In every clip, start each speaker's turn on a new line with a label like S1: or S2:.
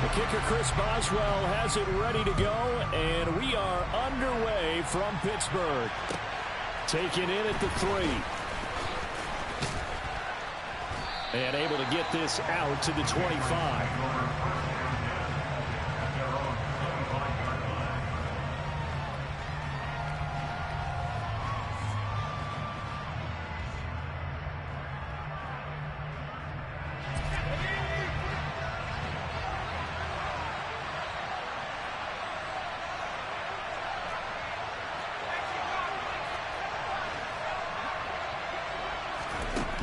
S1: The kicker, Chris Boswell, has it ready to go, and we are underway from Pittsburgh. Taken in at the 3. And able to get this out to the 25.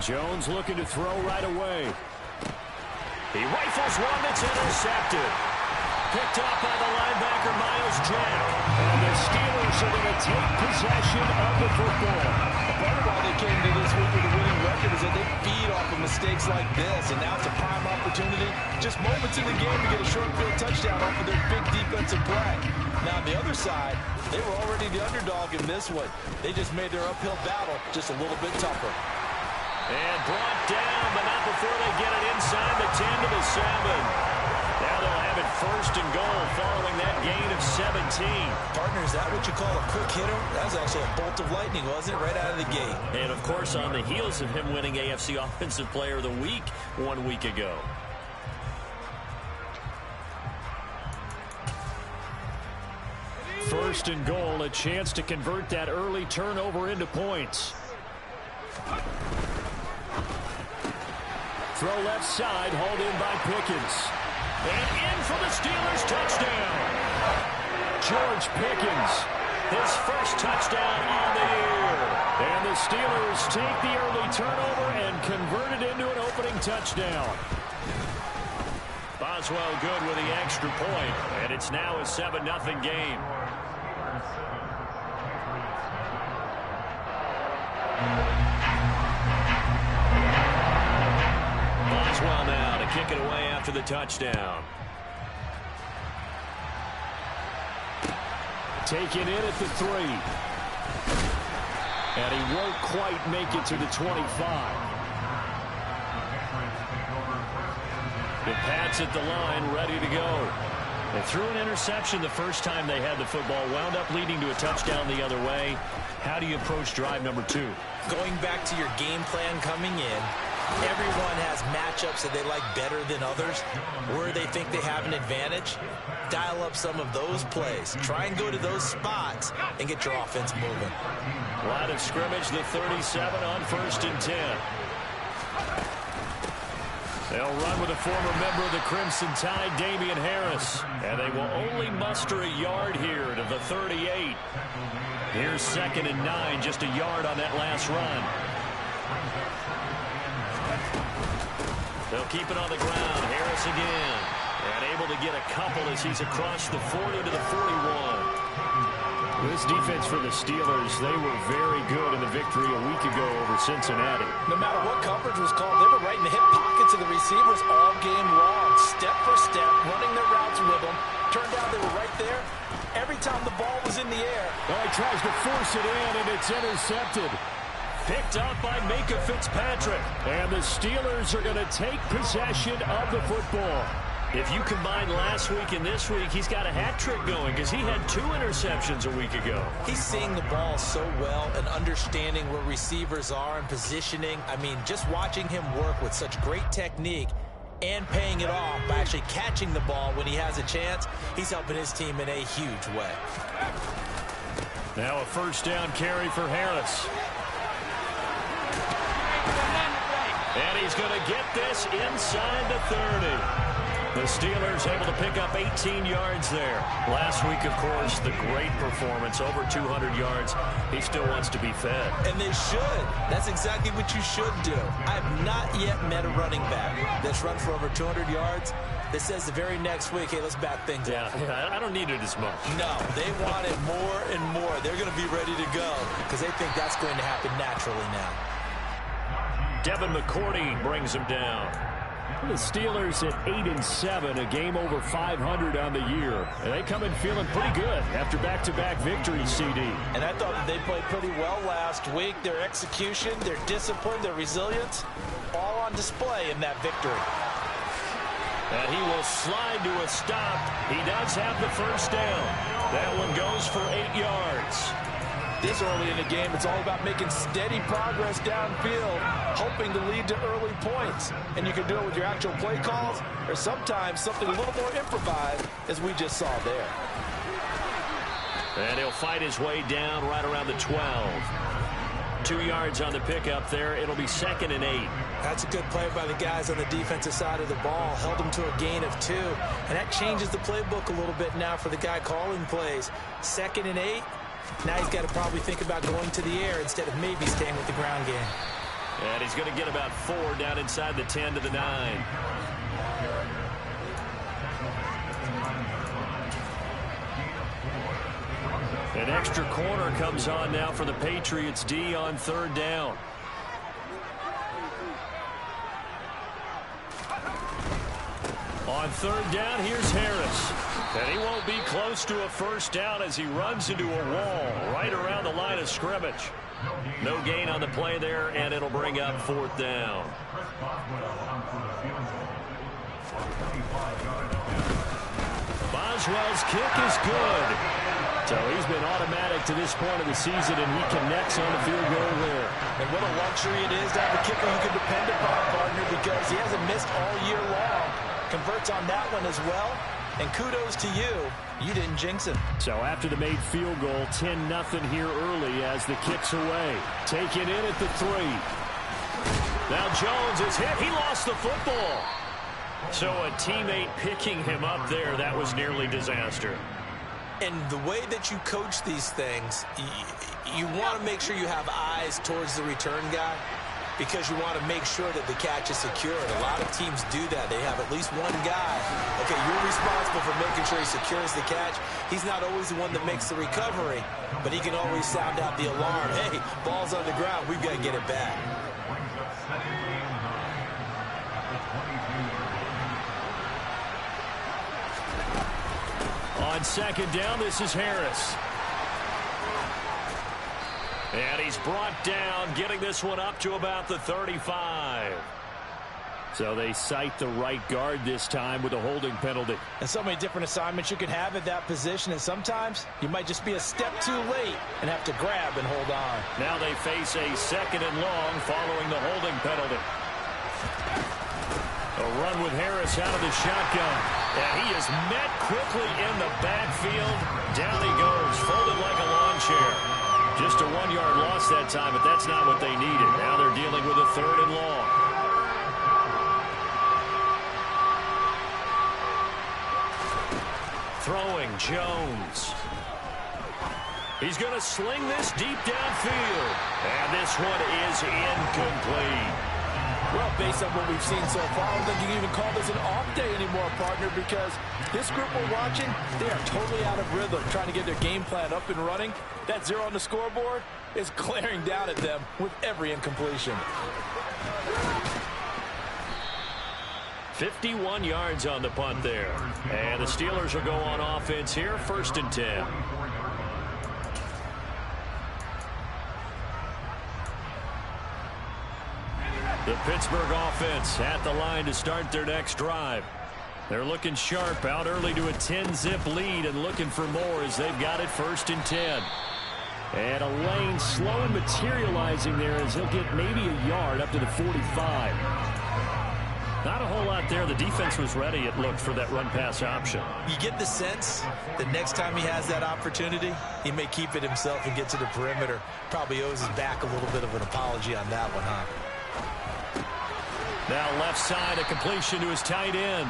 S1: Jones looking to throw right away. He rifles one that's intercepted. Picked up by the linebacker, Miles Jack. And the Steelers are going to take possession of the football.
S2: Part of why they came to this week with a winning record is that they feed off of mistakes like this. And now it's a prime opportunity, just moments in the game, to get a short field touchdown off of their big defensive play. Now, on the other side, they were already the underdog in this one. They just made their uphill battle just a little bit tougher.
S1: And brought down, but not before they get it inside the 10 to the 7. Now they'll have it 1st and goal following that gain of 17.
S2: Partner, is that what you call a quick hitter? That was actually a bolt of lightning, wasn't it? Right out of the gate.
S1: And, of course, on the heels of him winning AFC Offensive Player of the Week 1 week ago. First and goal, a chance to convert that early turnover into points. Throw left side, hauled in by Pickens. And in for the Steelers, touchdown. George Pickens, his first touchdown on the year. And the Steelers take the early turnover and convert it into an opening touchdown. Boswell good with the extra point, and it's now a 7-0 game. Boswell now to kick it away after the touchdown. Taken in at the 3. And he won't quite make it to the 25. The Pats at the line, ready to go. They threw an interception the first time they had the football, wound up leading to a touchdown the other way. How do you approach drive number 2?
S2: Going back to your game plan coming in, everyone has matchups that they like better than others. Where they think they have an advantage, dial up some of those plays. Try and go to those spots and get your offense moving.
S1: Line of scrimmage, the 37 on 1st and 10. They'll run with a former member of the Crimson Tide, Damian Harris. And they will only muster a yard here to the 38. Here's 2nd and 9, just a yard on that last run. They'll keep it on the ground. Harris again. And able to get a couple as he's across the 40 to the 41. This defense for the Steelers, they were very good in the victory a week ago over Cincinnati.
S2: No matter what coverage was called, they were right in the hip pockets of the receivers all game long. Step for step, running their routes with them. Turned out they were right there every time the ball was in the air.
S1: Oh, he tries to force it in, and it's intercepted. Picked up by Micah Fitzpatrick. And the Steelers are going to take possession of the football. If you combine last week and this week, he's got a hat trick going because he had 2 interceptions a week ago.
S2: He's seeing the ball so well and understanding where receivers are and positioning. I mean, just watching him work with such great technique and paying it off by actually catching the ball when he has a chance, he's helping his team in a huge way.
S1: Now a 1st down carry for Harris. And he's going to get this inside the 30. The Steelers able to pick up 18 yards there. Last week, of course, the great performance, over 200 yards. He still wants to be fed.
S2: And they should. That's exactly what you should do. I have not yet met a running back that's run for over 200 yards that says the very next week, hey, let's back things up.
S1: Yeah, I don't need it as much.
S2: No, they want it more and more. They're going to be ready to go because they think that's going to happen naturally now.
S1: Devin McCourty brings him down. The Steelers at 8-7, a game over 500 on the year. And they come in feeling pretty good after back-to-back victories, CD.
S2: And I thought that they played pretty well last week. Their execution, their discipline, their resilience, all on display in that victory.
S1: And he will slide to a stop. He does have the first down. That one goes for 8 yards.
S2: This early in the game, it's all about making steady progress downfield, hoping to lead to early points. And you can do it with your actual play calls, or sometimes something a little more improvised, as we just saw there.
S1: And he'll fight his way down right around the 12. 2 yards on the pickup there. It'll be 2nd and 8.
S3: That's a good play by the guys on the defensive side of the ball. Held them to a gain of 2. And that changes the playbook a little bit now for the guy calling plays. 2nd and 8. Now he's got to probably think about going to the air instead of maybe staying with the ground game.
S1: And he's going to get about 4 down inside the 10 to the 9. An extra corner comes on now for the Patriots D on 3rd down. On 3rd down, here's Harris. And he won't be close to a first down as he runs into a wall right around the line of scrimmage. No gain on the play there, and it'll bring up 4th down. Boswell's kick is good. So he's been automatic to this point of the season, and he connects on the field goal there.
S2: And what a luxury it is to have a kicker you can depend upon, partner, because he hasn't missed all year long. Converts on that one as well. And kudos to you. You didn't jinx him.
S1: So after the made field goal, 10-0 here early as the kick's away. Taken in at the 3. Now Jones is hit. He lost the football. So a teammate picking him up there, that was nearly disaster.
S3: And the way that you coach these things, you want to make sure you have eyes towards the return guy because you want to make sure that the catch is secured. A lot of teams do that. They have at least one guy. Okay, you're responsible for making sure he secures the catch. He's not always the one that makes the recovery, but he can always sound out the alarm. Hey, ball's on the ground. We've got to get it back.
S1: On 2nd down, this is Harris. And he's brought down, getting this one up to about the 35. So they cite the right guard this time with a holding penalty.
S2: And so many different assignments you can have at that position, and sometimes you might just be a step too late and have to grab and hold on.
S1: Now they face a 2nd and long following the holding penalty. A run with Harris out of the shotgun. And he is met quickly in the backfield. Down he goes, folded like a lawn chair. Just a 1-yard loss that time, but that's not what they needed. Now they're dealing with a 3rd and long. Throwing Jones. He's going to sling this deep downfield. And this one is incomplete.
S2: Well, based on what we've seen so far, I don't think you can even call this an off day anymore, partner, because this group we're watching, they are totally out of rhythm, trying to get their game plan up and running. That 0 on the scoreboard is glaring down at them with every incompletion.
S1: 51 yards on the punt there. And the Steelers will go on offense here, 1st and 10. The Pittsburgh offense at the line to start their next drive. They're looking sharp, out early to a 10-zip lead and looking for more as they've got it 1st and 10. And a lane slow materializing there as he'll get maybe a yard up to the 45. Not a whole lot there. The defense was ready, it looked, for that run-pass option.
S3: You get the sense that next time he has that opportunity, he may keep it himself and get to the perimeter. Probably owes his back a little bit of an apology on that one, huh?
S1: Now left side, a completion to his tight end.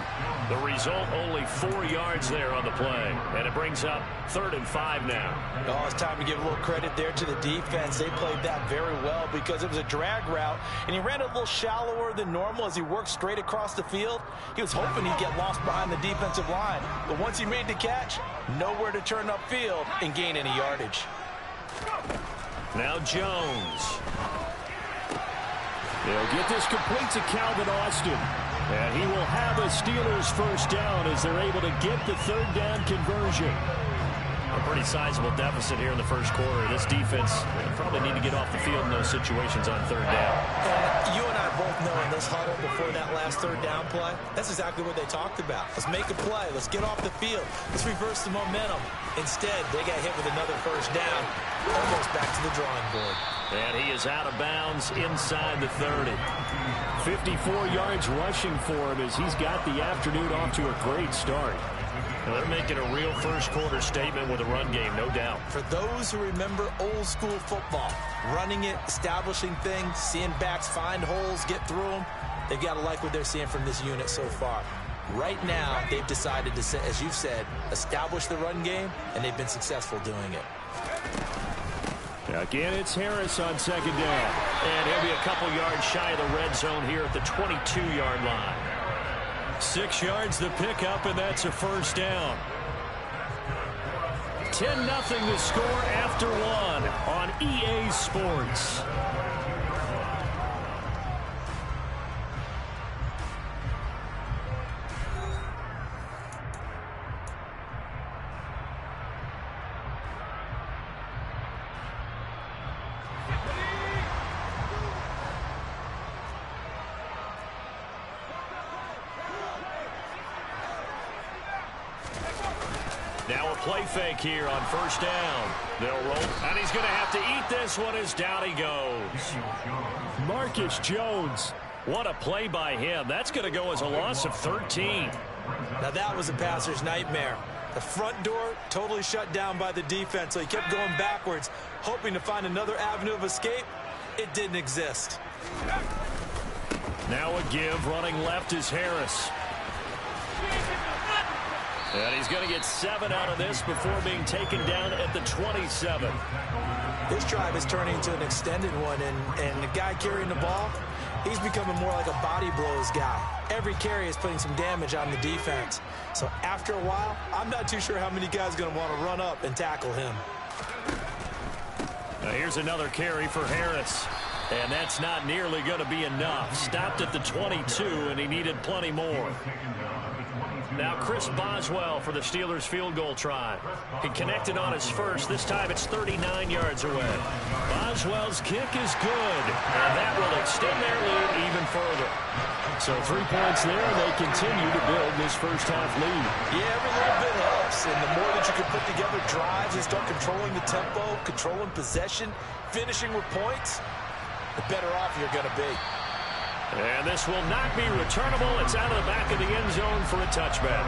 S1: The result, only 4 yards there on the play. And it brings up 3rd and 5 now.
S2: Oh, it's time to give a little credit there to the defense. They played that very well because it was a drag route, and he ran it a little shallower than normal as he worked straight across the field. He was hoping he'd get lost behind the defensive line. But once he made the catch, nowhere to turn upfield and gain any yardage.
S1: Now Jones. They'll get this complete to Calvin Austin. And he will have a Steelers first down as they're able to get the 3rd down conversion. A pretty sizable deficit here in the first quarter. This defense probably need to get off the field in those situations on 3rd down.
S3: You and I both know in this huddle before that last third down play, that's exactly what they talked about. Let's make a play. Let's get off the field. Let's reverse the momentum. Instead, they got hit with another first down, almost back to the drawing board.
S1: And he is out of bounds inside the 30. 54 yards rushing for him as he's got the afternoon off to a great start. They're making a real first-quarter statement with a run game, no doubt.
S3: For those who remember old-school football, running it, establishing things, seeing backs find holes, get through them, they've got to like what they're seeing from this unit so far. Right now, they've decided to, as you've said, establish the run game, and they've been successful doing it.
S1: Again, it's Harris on second down. And he'll be a couple yards shy of the red zone here at the 22-yard line. 6 yards the pickup, and that's a first down. 10-0 the score after one on EA Sports. Now a play fake here on first down. They'll roll, and he's going to have to eat this one as down he goes. Marcus Jones. What a play by him. That's going to go as a loss of 13.
S3: Now that was a passer's nightmare. The front door totally shut down by the defense, so he kept going backwards, hoping to find another avenue of escape. It didn't exist.
S1: Now a give. Running left is Harris. And he's going to get 7 out of this before being taken down at the 27.
S3: This drive is turning into an extended one, and the guy carrying the ball, he's becoming more like a body blows guy. Every carry is putting some damage on the defense. So after a while, I'm not too sure how many guys are going to want to run up and tackle him.
S1: Now here's another carry for Harris. And that's not nearly going to be enough. Stopped at the 22, and he needed plenty more. Now Chris Boswell for the Steelers field goal try. He connected on his first. This time it's 39 yards away. Boswell's kick is good, and that will extend their lead even further. So 3 points there, and they continue to build this first-half lead.
S3: Yeah, every little bit helps, and the more that you can put together drives and start controlling the tempo, controlling possession, finishing with points, the better off you're going to be.
S1: And this will not be returnable. It's out of the back of the end zone for a touchback.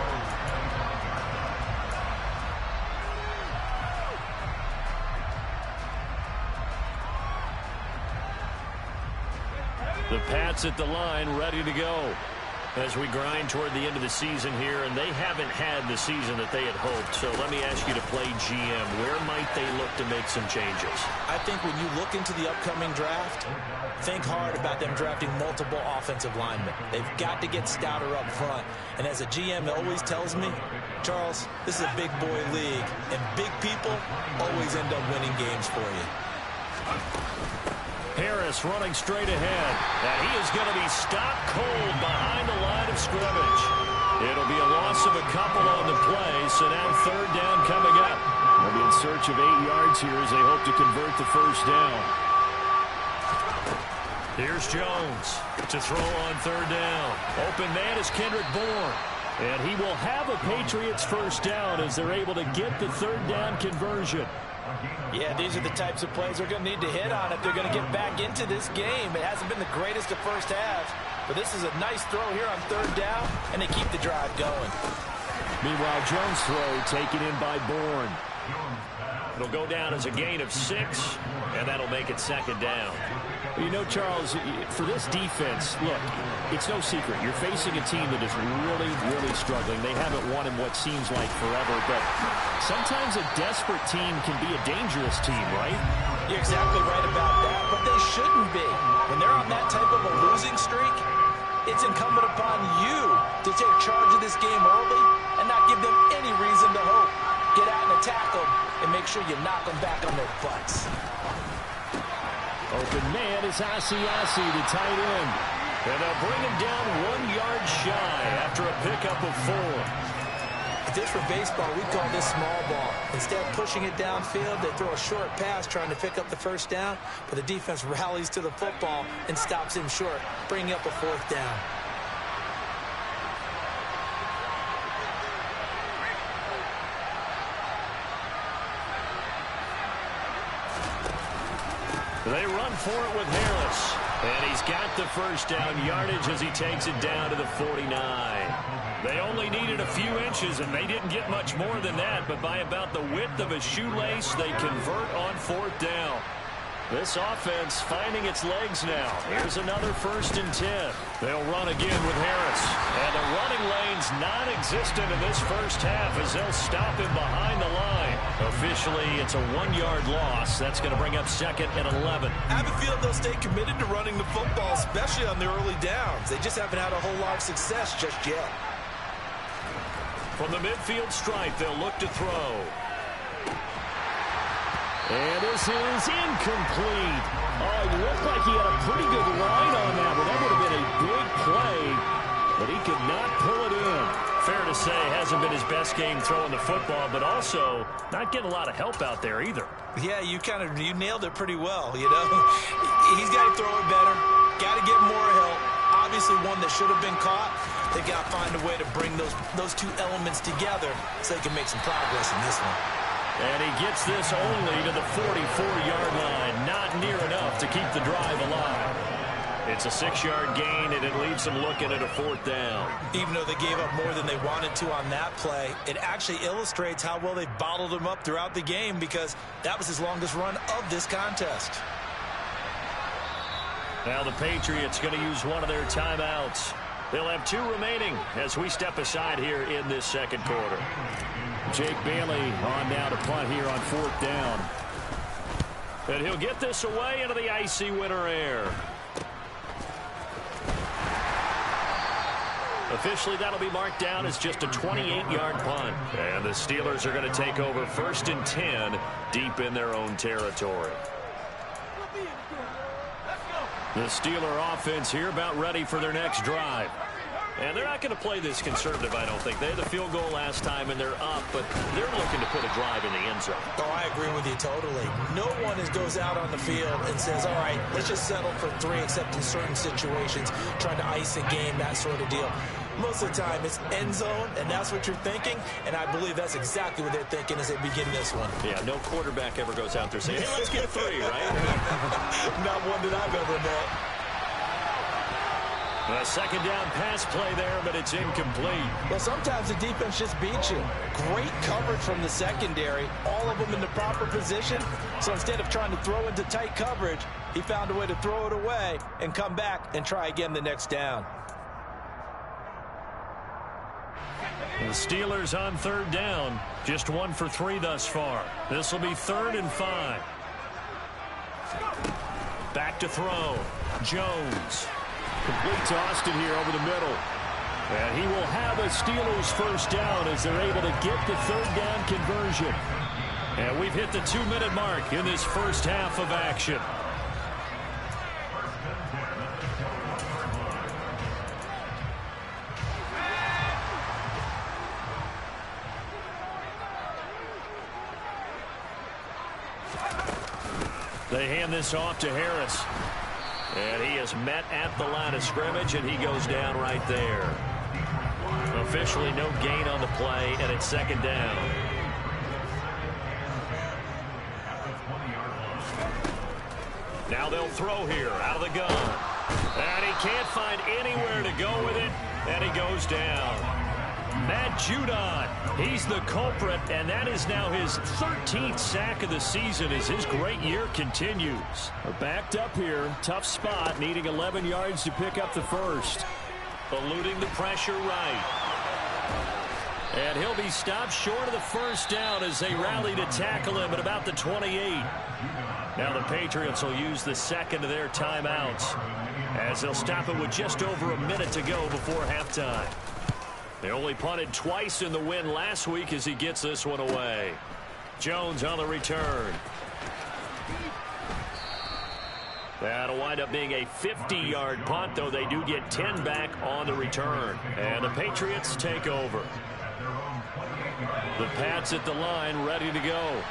S1: The Pats at the line, ready to go as we grind toward the end of the season here, and they haven't had the season that they had hoped. So let me ask you to play GM. Where might they look to make some changes?
S3: I think when you look into the upcoming draft, think hard about them drafting multiple offensive linemen. They've got to get stouter up front. And as a GM always tells me, Charles, this is a big boy league, and big people always end up winning games for you.
S1: Harris running straight ahead, and he is going to be stopped cold behind the line of scrimmage. It'll be a loss of a couple on the play, so now third down coming up. They'll be in search of 8 yards here as they hope to convert the first down. Here's Jones to throw on third down. Open man is Kendrick Bourne. And he will have a Patriots first down as they're able to get the third down conversion.
S3: Yeah, these are the types of plays they're going to need to hit on if they're going to get back into this game. It hasn't been the greatest of first halves, but this is a nice throw here on third down, and they keep the drive going.
S1: Meanwhile, Jones' throw taken in by Bourne. It'll go down as a gain of 6, and that'll make it second down. You know, Charles, for this defense, look, it's no secret. You're facing a team that is really, really struggling. They haven't won in what seems like forever, but sometimes a desperate team can be a dangerous team, right?
S3: You're exactly right about that, but they shouldn't be. When they're on that type of a losing streak, it's incumbent upon you to take charge of this game early and not give them any reason to hope. Get out and attack them and make sure you knock them back on their butts.
S1: Open man is Asiasi, the tight end. And they'll bring him down 1 yard shy after a pickup of 4.
S3: If this were baseball, we'd call this small ball. Instead of pushing it downfield, they throw a short pass trying to pick up the first down, but the defense rallies to the football and stops him short, bringing up a fourth down.
S1: They run for it with Harris. And he's got the first down yardage as he takes it down to the 49. They only needed a few inches, and they didn't get much more than that. But by about the width of a shoelace, they convert on fourth down. This offense finding its legs now. Here's another 1st and 10. They'll run again with Harris. And the running lane's non-existent in this first half as they'll stop him behind the line. Officially, it's a 1-yard loss. That's going to bring up 2nd and 11.
S2: I have a feeling they'll stay committed to running the football, especially on their early downs. They just haven't had a whole lot of success just yet.
S1: From the midfield stripe, they'll look to throw. And this is incomplete. Oh, it looked like he had a pretty good line on that one. That would have been a big play, but he could not pull it in. Fair to say, hasn't been his best game throwing the football, but also not getting a lot of help out there either.
S3: Yeah, you nailed it pretty well, you know. He's got to throw it better, got to get more help. Obviously one that should have been caught. They got to find a way to bring those two elements together so they can make some progress in this one.
S1: And he gets this only to the 44-yard line. Not near enough to keep the drive alive. It's a 6-yard gain, and it leaves them looking at a 4th down.
S3: Even though they gave up more than they wanted to on that play, it actually illustrates how well they bottled him up throughout the game because that was his longest run of this contest.
S1: Now the Patriots going to use one of their timeouts. They'll have 2 remaining as we step aside here in this second quarter. Jake Bailey on now to punt here on 4th down. And he'll get this away into the icy winter air. Officially, that'll be marked down as just a 28-yard punt. And the Steelers are going to take over 1st and 10 deep in their own territory. The Steeler offense here about ready for their next drive. And they're not going to play this conservative, I don't think. They had the field goal last time, and they're up, but they're looking to put a drive in the end zone.
S3: Oh, I agree with you totally. No one goes out on the field and says, all right, let's just settle for 3, except in certain situations, trying to ice a game, that sort of deal. Most of the time, it's end zone, and that's what you're thinking, and I believe that's exactly what they're thinking as they begin this one.
S1: Yeah, no quarterback ever goes out there saying, hey, let's get 3, right?
S3: Not one that I've ever met.
S1: A 2nd down pass play there, but it's incomplete.
S3: Well, sometimes the defense just beats you. Great coverage from the secondary, all of them in the proper position. So instead of trying to throw into tight coverage, he found a way to throw it away and come back and try again the next down.
S1: The Steelers on 3rd down, just 1 for 3 thus far. This will be 3rd and 5. Back to throw. Jones. Complete to Austin here over the middle. And he will have a Steelers 1st down as they're able to get the 3rd down conversion. And we've hit the 2-minute mark in this first half of action. They hand this off to Harris. And he is met at the line of scrimmage, and he goes down right there. Officially no gain on the play, and it's 2nd down. Now they'll throw here out of the gun. And he can't find anywhere to go with it, and he goes down. Matt Judon, he's the culprit, and that is now his 13th sack of the season as his great year continues. Backed up here, tough spot, needing 11 yards to pick up the first. Eluding the pressure right. And he'll be stopped short of the 1st down as they rally to tackle him at about the 28. Now the Patriots will use the 2nd of their timeouts as they'll stop it with just over a minute to go before halftime. They only punted twice in the win last week as he gets this one away. Jones on the return. That'll wind up being a 50-yard punt, though they do get 10 back on the return. And the Patriots take over. The Pats at the line, ready to go.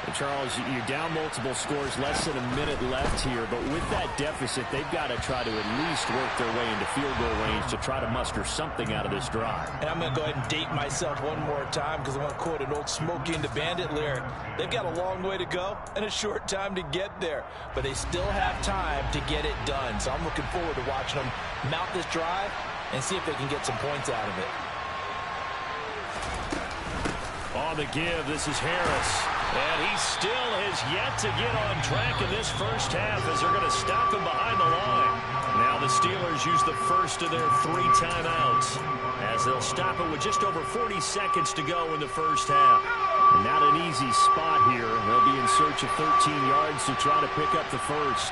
S1: And Charles, you're down multiple scores, less than a minute left here. But with that deficit, they've got to try to at least work their way into field goal range to try to muster something out of this drive.
S2: And I'm going to go ahead and date myself one more time because I want to quote an old Smokey and the Bandit lyric. They've got a long way to go and a short time to get there. But they still have time to get it done. So I'm looking forward to watching them mount this drive and see if they can get some points out of it.
S1: On the give, this is Harris. And he still has yet to get on track in this first half as they're going to stop him behind the line. Now the Steelers use the first of their 3 timeouts as they'll stop it with just over 40 seconds to go in the first half. And not an easy spot here. They'll be in search of 13 yards to try to pick up the first.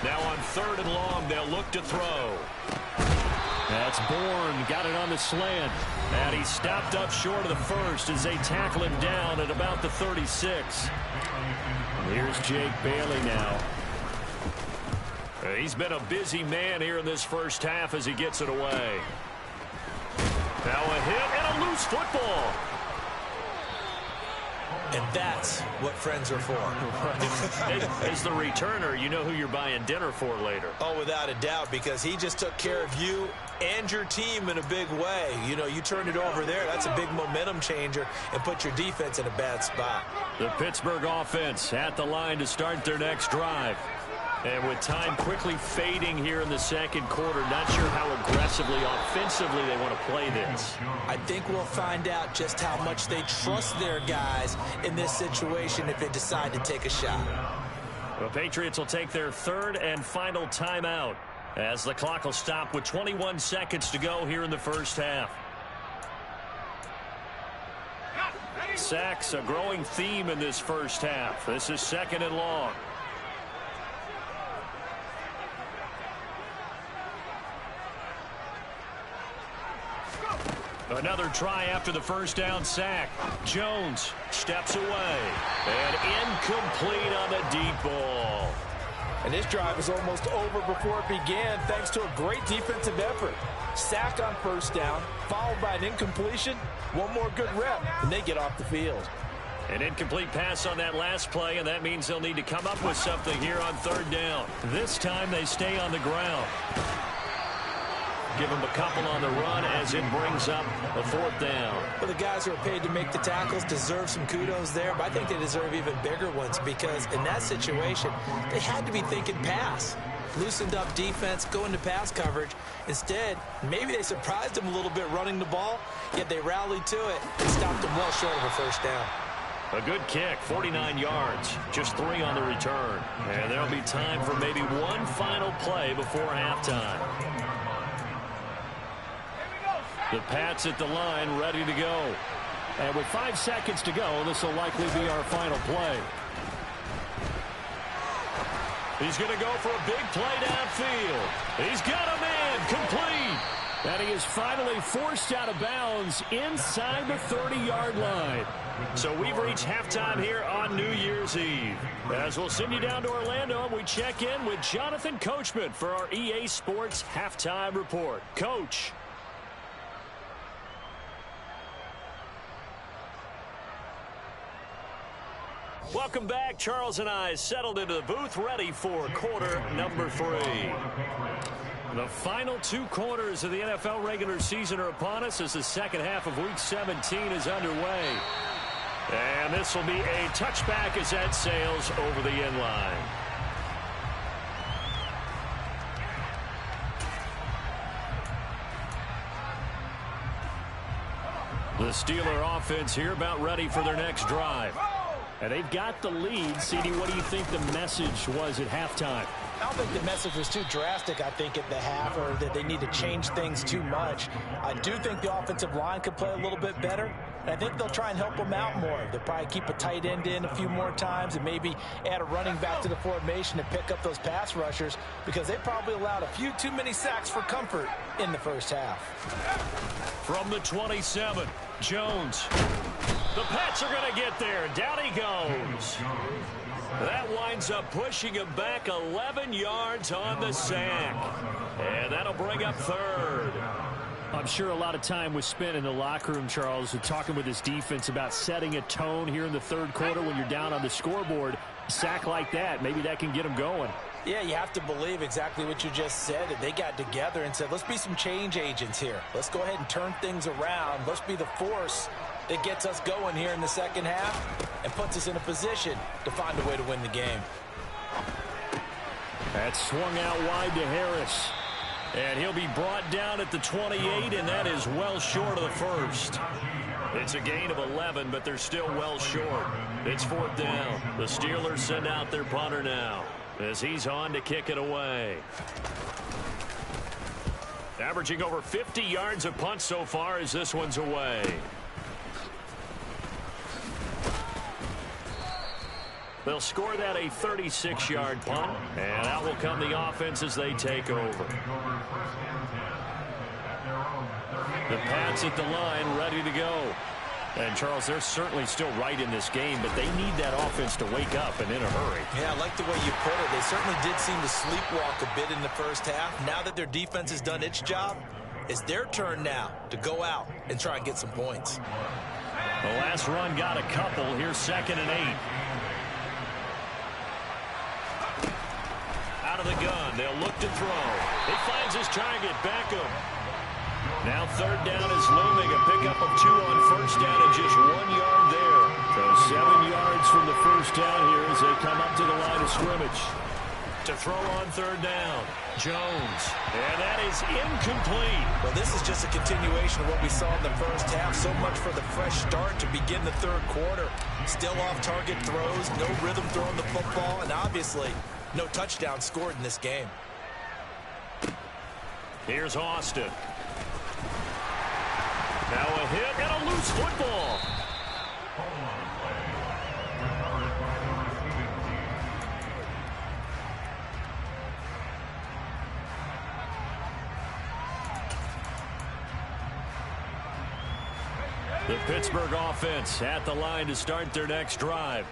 S1: Now on 3rd and long, they'll look to throw. That's Bourne, got it on the slant. And he stopped up short of the first as they tackle him down at about the 36. Here's Jake Bailey now. He's been a busy man here in this first half as he gets it away. Now a hit and a loose football.
S3: And that's what friends are for.
S1: As the returner, you know who you're buying dinner for later.
S3: Oh, without a doubt, because he just took care of you and your team in a big way. You know, you turned it over there. That's a big momentum changer and put your defense in a bad spot.
S1: The Pittsburgh offense at the line to start their next drive. And with time quickly fading here in the second quarter, not sure how aggressively, offensively they want to play this.
S3: I think we'll find out just how much they trust their guys in this situation if they decide to take a shot.
S1: The Patriots will take their 3rd and final timeout as the clock will stop with 21 seconds to go here in the first half. Sacks, a growing theme in this first half. This is 2nd and long. Another try after the first down sack. Jones steps away. And incomplete on the deep ball.
S2: And this drive is almost over before it began thanks to a great defensive effort. Sack on first down, followed by an incompletion. One more good rep, and they get off the field.
S1: An incomplete pass on that last play, and that means they'll need to come up with something here on 3rd down. This time they stay on the ground. Give them a couple on the run as it brings up a 4th down.
S3: Well, the guys who are paid to make the tackles deserve some kudos there, but I think they deserve even bigger ones because in that situation, they had to be thinking pass. Loosened up defense, going to pass coverage. Instead, maybe they surprised them a little bit running the ball, yet they rallied to it and stopped them well short of a first down.
S1: A good kick, 49 yards, just 3 on the return. And there'll be time for maybe one final play before halftime. The Pats at the line, ready to go. And with 5 seconds to go, this will likely be our final play. He's going to go for a big play downfield. He's got a man, complete. And he is finally forced out of bounds inside the 30-yard line. So we've reached halftime here on New Year's Eve. As we'll send you down to Orlando, and we check in with Jonathan Coachman for our EA Sports Halftime Report. Coach. Welcome back. Charles and I settled into the booth, ready for quarter number 3. The final 2 quarters of the NFL regular season are upon us as the second half of Week 17 is underway. And this will be a touchback as that sails over the end line. The Steeler offense here about ready for their next drive. And they've got the lead. CD, what do you think the message was at halftime?
S2: I don't think the message was too drastic, I think, at the half, or that they need to change things too much. I do think the offensive line could play a little bit better, and I think they'll try and help them out more. They'll probably keep a tight end in a few more times and maybe add a running back to the formation and pick up those pass rushers because they probably allowed a few too many sacks for comfort in the first half.
S1: From the 27, Jones. The Pats are going to get there. Down he goes. That winds up pushing him back 11 yards on the sack. And that'll bring up 3rd. On sure a lot of time was spent in the locker room, Charles, talking with his defense about setting a tone here in the third quarter when you're down on the scoreboard. A sack like that, maybe that can get them going.
S3: Yeah, you have to believe exactly what you just said. That they got together and said, let's be some change agents here. Let's go ahead and turn things around. Let's be the force that gets us going here in the second half and puts us in a position to find a way to win the game.
S1: That's swung out wide to Harris. And he'll be brought down at the 28, and that is well short of the first. It's a gain of 11, but they're still well short. It's fourth down. The Steelers send out their punter now as he's on to kick it away. Averaging over 50 yards a punt so far as this one's away. They'll score that a 36-yard punt, and out will come the offense as they take over. The Pats at the line, ready to go. And, Charles, they're certainly still right in this game, but they need that offense to wake up and in a hurry.
S3: Yeah, I like the way you put it. They certainly did seem to sleepwalk a bit in the first half. Now that their defense has done its job, it's their turn now to go out and try and get some points.
S1: The last run got a couple. Here's 2nd and 8. Out of the gun. They'll look to throw. He finds his target. Beckham. Now 3rd down is looming. A pickup of 2 on 1st down and just 1 yard there. So 7 yards from the first down here as they come up to the line of scrimmage. To throw on 3rd down. Jones. And that is incomplete.
S3: Well, this is just a continuation of what we saw in the first half. So much for the fresh start to begin the third quarter. Still off target throws, no rhythm throwing the football, and obviously no touchdown scored in this game.
S1: Here's Austin. Now a hit and a loose football. The Pittsburgh offense at the line to start their next drive.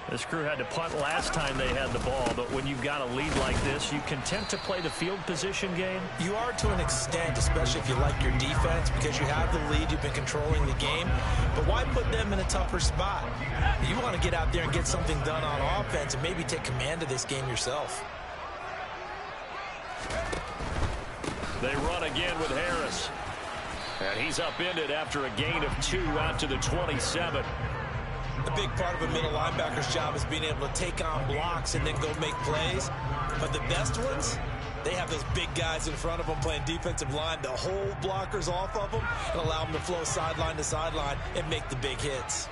S1: This crew had to punt last time they had the ball, but when you've got a lead like this, you content to play the field position game?
S3: You are to an extent, especially if you like your defense, because you have the lead, you've been controlling the game. But why put them in a tougher spot? You want to get out there and get something done on offense and maybe take command of this game yourself.
S1: They run again with Harris. And he's upended after a gain of 2 out to the 27.
S3: A big part of a middle linebacker's job is being able to take on blocks and then go make plays. But the best ones, they have those big guys in front of them playing defensive line to hold blockers off of them and allow them to flow sideline to sideline and make the big hits.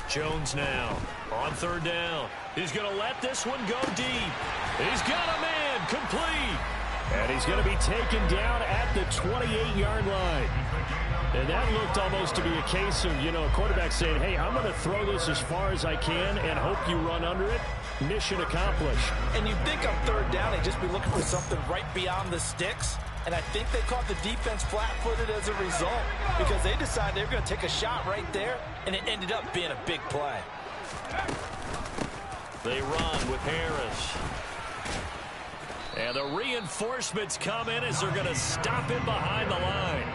S1: Jones now on 3rd down. He's going to let this one go deep. He's got a man complete. And he's going to be taken down at the 28-yard line. And that looked almost to be a case of, a quarterback saying, hey, I'm going to throw this as far as I can and hope you run under it. Mission accomplished.
S3: And you'd think on 3rd down, they'd just be looking for something right beyond the sticks. And I think they caught the defense flat-footed as a result because they decided they were going to take a shot right there, and it ended up being a big play.
S1: They run with Harris. And the reinforcements come in as they're going to stop him behind the line.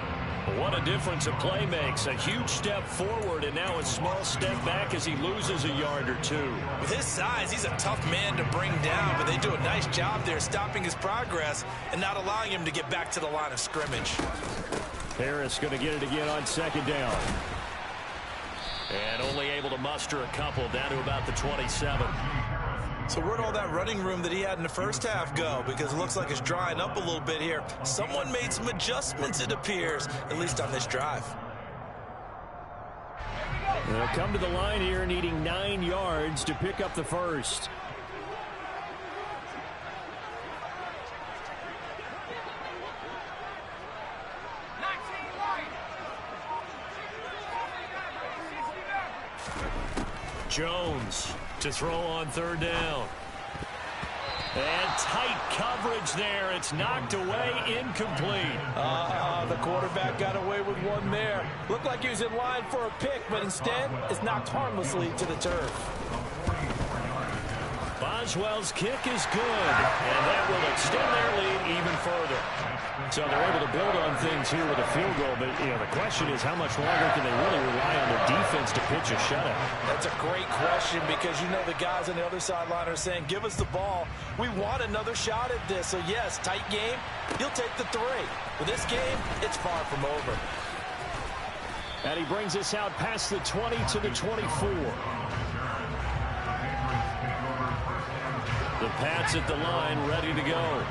S1: What a difference a play makes. A huge step forward and now a small step back as he loses a yard or 2.
S3: With his size, he's a tough man to bring down, but they do a nice job there stopping his progress and not allowing him to get back to the line of scrimmage.
S1: Harris going to get it again on 2nd down. And only able to muster a couple down to about the 27.
S3: So where'd all that running room that he had in the first half go? Because it looks like it's drying up a little bit here. Someone made some adjustments, it appears, at least on this drive.
S1: They'll come to the line here needing 9 yards to pick up the first. Jones to throw on 3rd down. And tight coverage there. It's knocked away, incomplete.
S2: The quarterback got away with one there. Looked like he was in line for a pick, but instead it's knocked harmlessly to the turf.
S1: Boswell's kick is good, and that will extend their lead even further. So they're able to build on things here with a field goal, but the question is how much longer can they really rely on their defense to pitch a shutout?
S2: That's a great question because the guys on the other sideline are saying, give us the ball. We want another shot at this. So, yes, tight game. He'll take the 3. With this game, it's far from over.
S1: And he brings us out past the 20 to the 24. The Pats at the line, ready to go.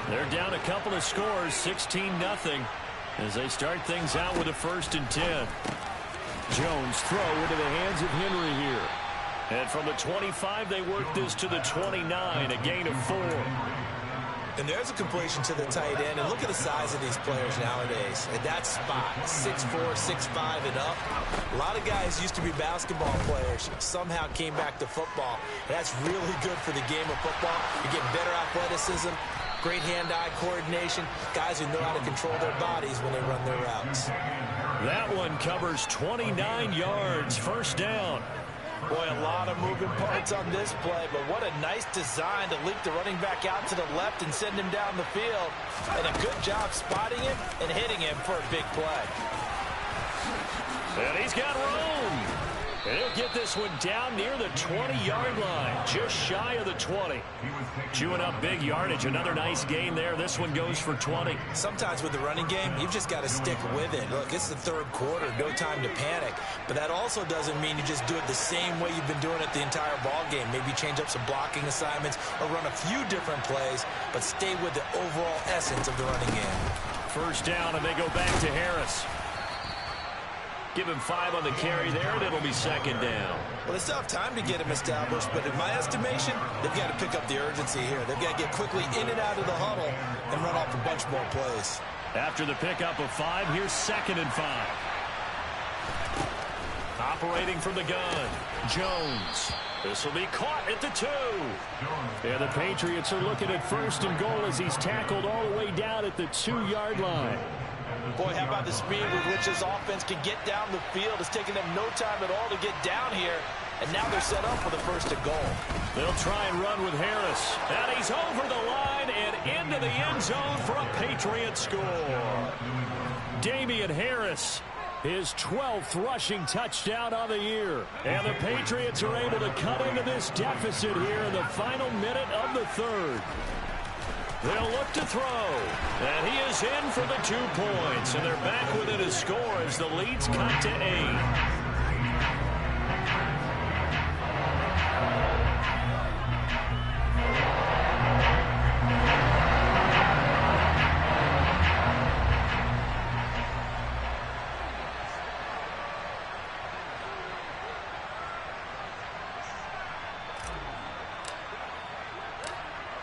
S1: They're down a couple of scores, 16-0, as they start things out with a 1st and 10. Jones throw into the hands of Henry here. And from the 25, they work this to the 29, a gain of 4.
S3: And there's a completion to the tight end. And look at the size of these players nowadays. At that spot, 6'4", 6'5", and up. A lot of guys used to be basketball players. Somehow came back to football. That's really good for the game of football. You get better athleticism, great hand-eye coordination. Guys who know how to control their bodies when they run their routes.
S1: That one covers 29 yards, 1st down.
S2: Boy, a lot of moving parts on this play, but what a nice design to leak the running back out to the left and send him down the field. And a good job spotting him and hitting him for a big play.
S1: And he's got room. And he'll get this one down near the 20-yard line, just shy of the 20. Chewing up big yardage. Another nice gain there. This one goes for 20.
S3: Sometimes with the running game, you've just got to stick with it. Look, it's the 3rd quarter. No time to panic. But that also doesn't mean you just do it the same way you've been doing it the entire ball game. Maybe change up some blocking assignments or run a few different plays, but stay with the overall essence of the running game.
S1: 1st down, and they go back to Harris. Give him 5 on the carry there, and it'll be 2nd down.
S3: Well, they still have time to get him established, but in my estimation, they've got to pick up the urgency here. They've got to get quickly in and out of the huddle and run off a bunch more plays.
S1: After the pickup of 5, here's 2nd and 5. Operating from the gun, Jones. This will be caught at the 2. And the Patriots are looking at 1st and goal as he's tackled all the way down at the 2-yard line.
S2: Boy, how about the speed with which this offense can get down the field? It's taken them no time at all to get down here, and now they're set up for the 1st and goal.
S1: They'll try and run with Harris. And he's over the line and into the end zone for a Patriot score. Damian Harris, his 12th rushing touchdown of the year. And the Patriots are able to cut into this deficit here in the final minute of the 3rd. They'll look to throw, and he is in for the 2 points, and they're back within a score as the lead's cut to 8.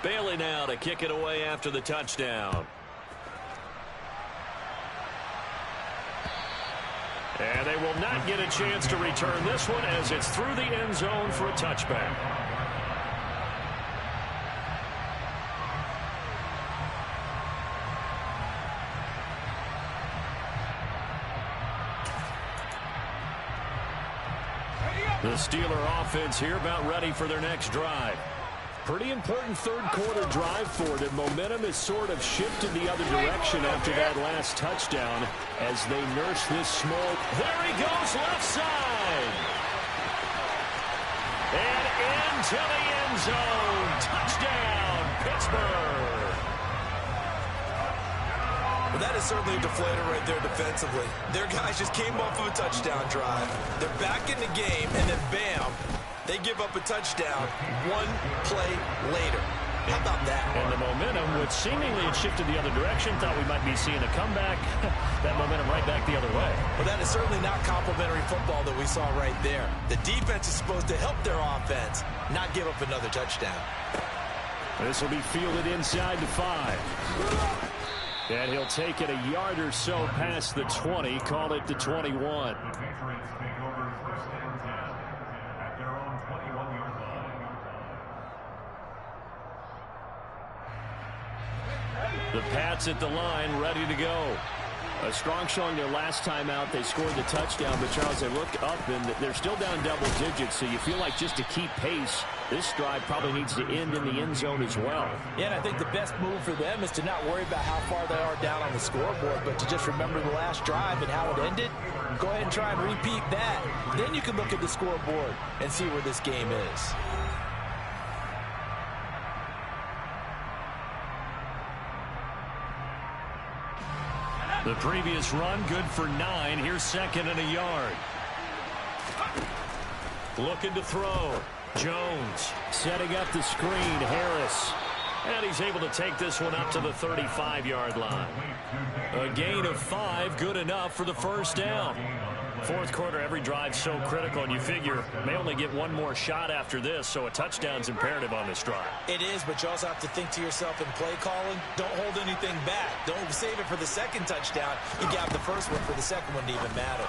S1: Bailey now to kick it away after the touchdown. And they will not get a chance to return this one as it's through the end zone for a touchback. The Steeler offense here about ready for their next drive. Pretty important 3rd quarter drive for them. Momentum has sort of shifted the other direction after that last touchdown as they nurse this small. There he goes, left side. And into the end zone. Touchdown, Pittsburgh.
S3: Well, that is certainly a deflator right there defensively. Their guys just came off of a touchdown drive. They're back in the game, and then bam, they give up a touchdown 1 play later. How about that?
S1: And the momentum, which seemingly had shifted the other direction, thought we might be seeing a comeback. That momentum right back the other way.
S3: Well, that is certainly not complimentary football that we saw right there. The defense is supposed to help their offense, not give up another touchdown.
S1: This will be fielded inside the 5. And he'll take it a yard or so past the 20, call it the 21. The Pats at the line, ready to go.
S4: A strong showing their last time out. They scored the touchdown, but Charles, they look up and they're still down double digits, so you feel like just to keep pace, this drive probably needs to end in the end zone as well.
S3: Yeah, and I think the best move for them is to not worry about how far they are down on the scoreboard, but to just remember the last drive and how it ended. Go ahead and try and repeat that. Then you can look at the scoreboard and see where this game is.
S1: The previous run, good for 9. Here's second and a yard. Looking to throw. Jones setting up the screen. Harris. And he's able to take this one up to the 35-yard line. A gain of 5, good enough for the first down. Fourth quarter, every drive so critical, and you figure may only get one more shot after this, so a touchdown's imperative on this drive.
S3: It is, but you also have to think to yourself in play calling, don't hold anything back. Don't save it for the second touchdown. You got the first one for the second one to even matter.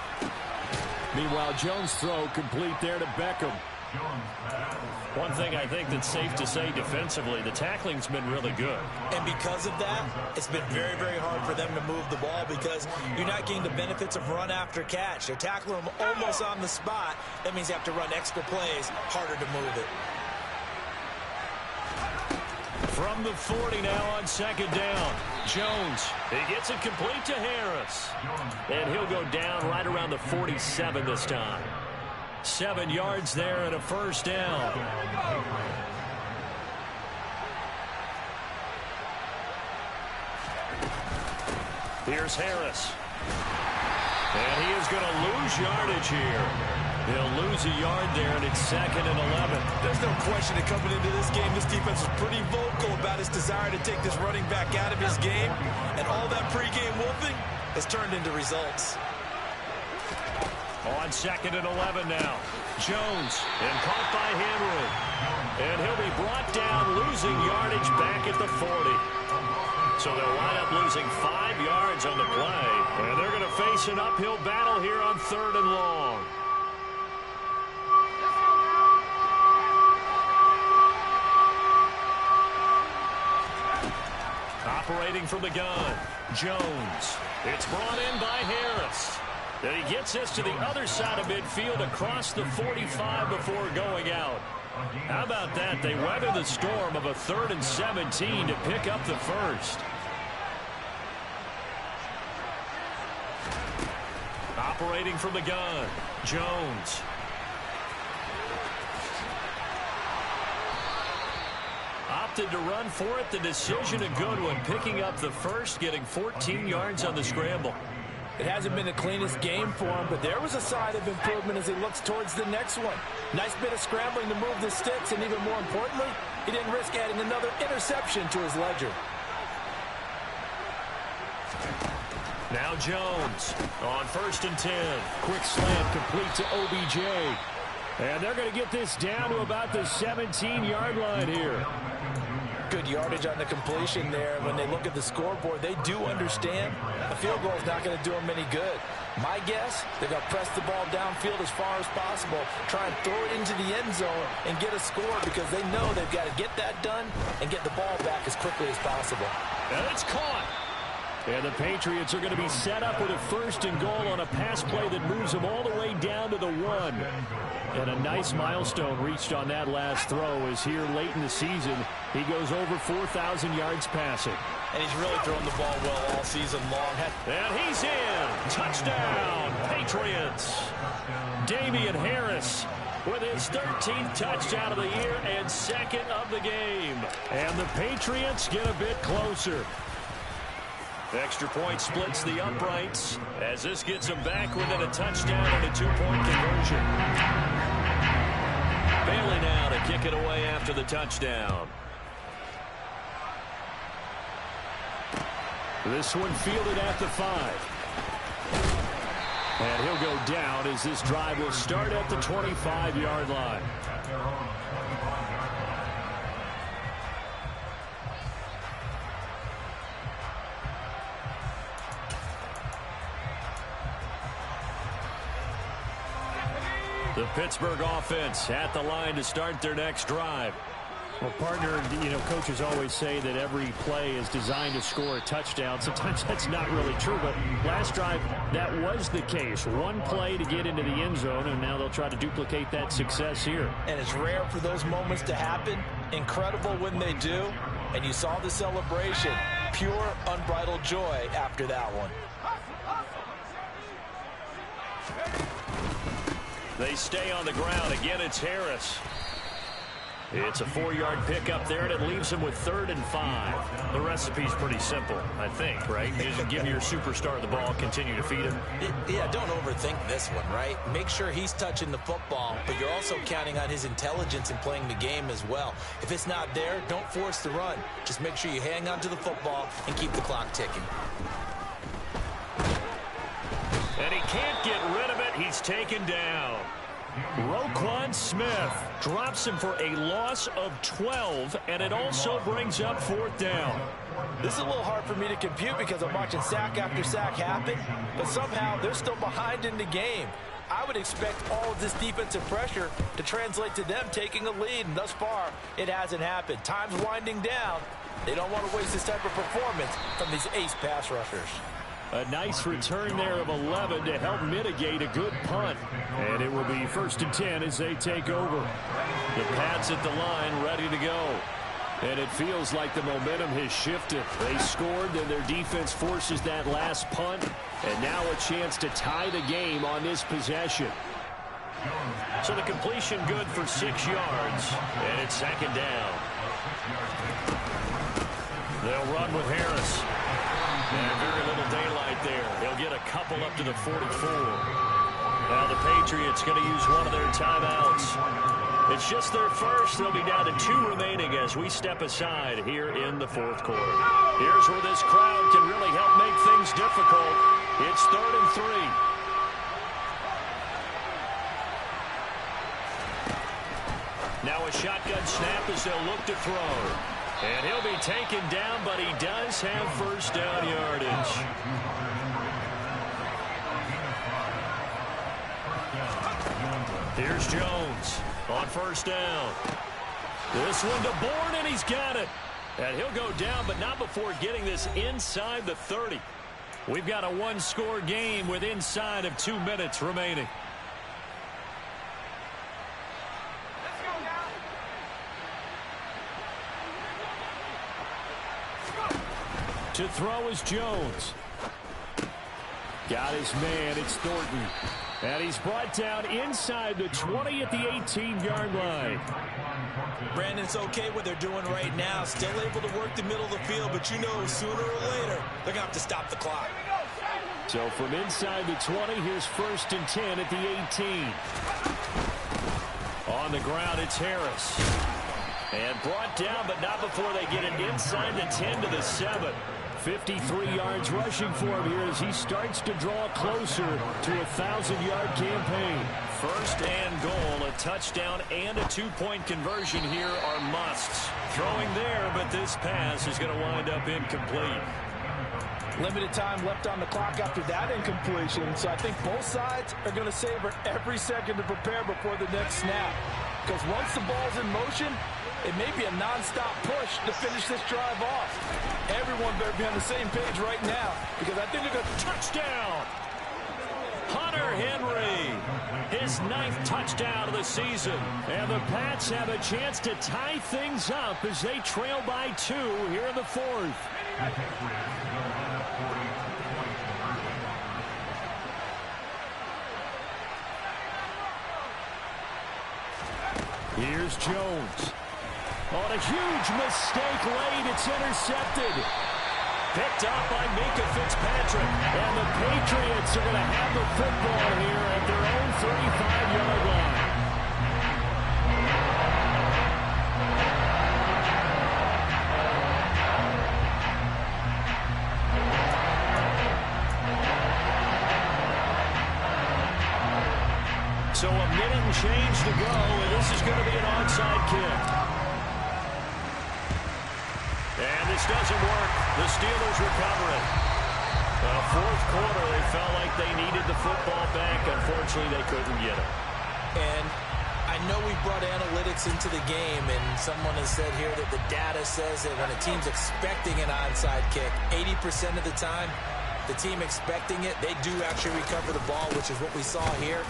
S1: Meanwhile, Jones' throw complete there to Beckham. One thing I think that's safe to say defensively, the tackling's been really good.
S3: And because of that, it's been very, very hard for them to move the ball because you're not getting the benefits of run after catch. They're tackling them almost on the spot. That means you have to run extra plays, harder to move it.
S1: From the 40 now on second down. Jones, he gets it complete to Harris. And he'll go down right around the 47 this time. 7 yards there and a first down. Here's Harris. And he is going to lose yardage here. He'll lose a yard there, and it's second and 11.
S2: There's no question that coming into this game, this defense was pretty vocal about its desire to take this running back out of his game. And all that pregame wolfing has turned into results.
S1: On second and 11 now. Jones, and caught by Henry. And he'll be brought down, losing yardage back at the 40. So they'll wind up losing 5 yards on the play. And they're going to face an uphill battle here on third and long. Operating from the gun, Jones. It's brought in by Harris. And he gets this to the other side of midfield across the 45 before going out. How about that? They weather the storm of a 3rd and 17 to pick up the first. Operating from the gun, Jones. Opted to run for it. The decision a good one. Picking up the first, getting 14 yards on the scramble.
S3: It hasn't been the cleanest game for him, but there was a sign of improvement as he looks towards the next one. Nice bit of scrambling to move the sticks, and even more importantly, he didn't risk adding another interception to his ledger.
S1: Now Jones on 1st and 10. Quick slant complete to OBJ. And they're going to get this down to about the 17-yard line here.
S3: Good yardage on the completion there. When they look at the scoreboard, they do understand a field goal is not going to do them any good. My guess, they're going to press the ball downfield as far as possible, try and throw it into the end zone and get a score because they know they've got to get that done and get the ball back as quickly as possible.
S1: And it's caught. And the Patriots are going to be set up with a 1st and goal on a pass play that moves them all the way down to the 1. And a nice milestone reached on that last throw as here late in the season, he goes over 4,000 yards passing.
S3: And he's really thrown the ball well all season long.
S1: And he's in. Touchdown, Patriots. Damian Harris with his 13th touchdown of the year and 2nd of the game. And the Patriots get a bit closer. Extra point splits the uprights as this gets them back within a touchdown and a 2-point conversion. Bailey now to kick it away after the touchdown. This one fielded at the 5. And he'll go down as this drive will start at the 25-yard line. The Pittsburgh offense at the line to start their next drive.
S4: Well, partner, coaches always say that every play is designed to score a touchdown. Sometimes that's not really true, but last drive, that was the case. One play to get into the end zone, and now they'll try to duplicate that success here.
S2: And it's rare for those moments to happen. Incredible when they do. And you saw the celebration. Pure, unbridled joy after that one.
S1: They stay on the ground. Again, it's Harris. It's a 4-yard pickup there, and it leaves him with 3rd and 5. The recipe's pretty simple, I think, right? You just give your superstar the ball, continue to feed him.
S3: Yeah, don't overthink this one, right? Make sure he's touching the football, but you're also counting on his intelligence in playing the game as well. If it's not there, don't force the run. Just make sure you hang on to the football and keep the clock ticking.
S1: And he can't get rid of it. He's taken down. Roquan Smith drops him for a loss of 12, and it also brings up 4th down.
S2: This is a little hard for me to compute because I'm watching sack after sack happen, but somehow they're still behind in the game. I would expect all of this defensive pressure to translate to them taking a lead, and thus far, it hasn't happened. Time's winding down. They don't want to waste this type of performance from these ace pass rushers.
S4: A nice return there of 11 to help mitigate a good punt. And it will be 1st and 10 as they take over. The Pats at the line ready to go. And it feels like the momentum has shifted. They scored, then their defense forces that last punt. And now a chance to tie the game on this possession.
S1: So the completion good for 6 yards. And it's 2nd down. They'll run with Harris. And very little daylight there. He'll get a couple up to the 44. Now the Patriots going to use one of their timeouts. It's just their first. They'll be down to 2 remaining as we step aside here in the 4th quarter. Here's where this crowd can really help make things difficult. It's 3rd and 3. Now a shotgun snap as they'll look to throw. And he'll be taken down, but he does have 1st down yardage. Here's Jones on 1st down. This one to Bourne, and he's got it. And he'll go down, but not before getting this inside the 30. We've got a 1-score game with inside of 2 minutes remaining. To throw is Jones. Got his man. It's Thornton. And he's brought down inside the 20 at the 18-yard line.
S3: Brandon, it's okay what they're doing right now. Still able to work the middle of the field, but you know sooner or later they're going to have to stop the clock.
S4: So from inside the 20, here's 1st and 10 at the 18. On the ground, it's Harris. And brought down, but not before they get it inside the 10 to the 7. 53 yards rushing for him here as he starts to draw closer to a 1,000-yard campaign.
S1: 1st and goal, a touchdown and a 2-point conversion here are musts. Throwing there, but this pass is going to wind up incomplete.
S2: Limited time left on the clock after that incompletion, so I think both sides are going to savor every second to prepare before the next snap. Because once the ball's in motion, it may be a non-stop push to finish this drive off. Everyone better be on the same page right now because I think they're going to
S1: touchdown. Hunter Henry, his 9th touchdown of the season.
S4: And the Pats have a chance to tie things up as they trail by 2 here in the 4th. Here's Jones. On a huge mistake late, it's intercepted.
S1: Picked up by Minka Fitzpatrick.
S4: And the Patriots are going to have the football here at their own 35-yard line.
S1: So a minute and change to go, and this is going to be an onside kick. And this doesn't work. The Steelers recover it. 4th quarter, they felt like they needed the football back. Unfortunately, they couldn't get it.
S3: And I know we've brought analytics into the game, and someone has said here that the data says that when a team's expecting an onside kick, 80% of the time, the team expecting it, they do actually recover the ball, which is what we saw here.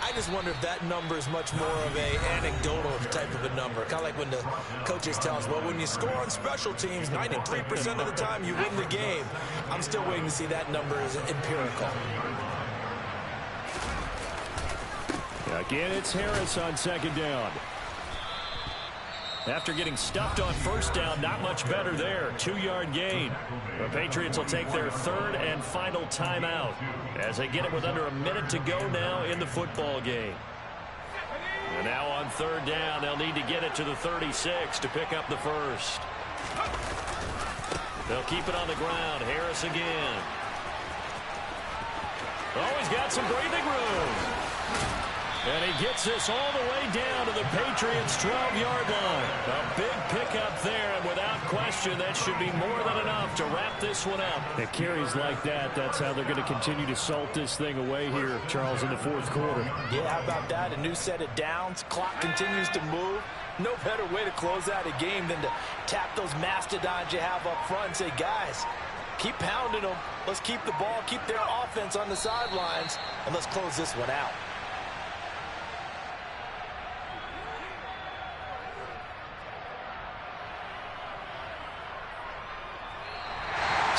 S3: I just wonder if that number is much more of a anecdotal type of a number. Kind of like when the coaches tell us, well, when you score on special teams, 93% of the time you win the game. I'm still waiting to see that number is empirical.
S4: Again, it's Harris on second down. After getting stuffed on first down, not much better there. 2-yard gain. The Patriots will take their third and final timeout as they get it with under a minute to go now in the football game. And now on third down, they'll need to get it to the 36 to pick up the first. They'll keep it on the ground. Harris again. Oh, he's got some breathing room. And he gets this all the way down to the Patriots' 12-yard line. A big pickup there, and without question, that should be more than enough to wrap this one up. It carries like that. That's how they're going to continue to salt this thing away here, Charles, in the fourth quarter.
S3: Yeah, how about that? A new set of downs. Clock continues to move. No better way to close out a game than to tap those mastodons you have up front and say, guys, keep pounding them. Let's keep the ball, keep their offense on the sidelines, and let's close this one out.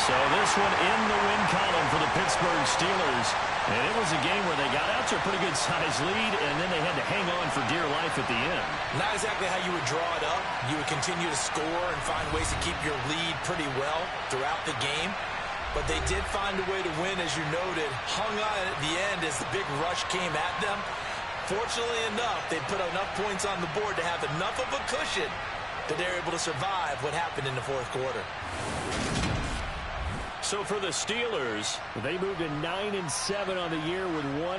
S4: So this one in the win column for the Pittsburgh Steelers. And it was a game where they got out to a pretty good size lead, and then they had to hang on for dear life at the end.
S3: Not exactly how you would draw it up. You would continue to score and find ways to keep your lead pretty well throughout the game. But they did find a way to win, as you noted. Hung on at the end as the big rush came at them. Fortunately enough, they put enough points on the board to have enough of a cushion that they're able to survive what happened in the fourth quarter.
S4: So for the Steelers, they moved to 9-7 on the year with one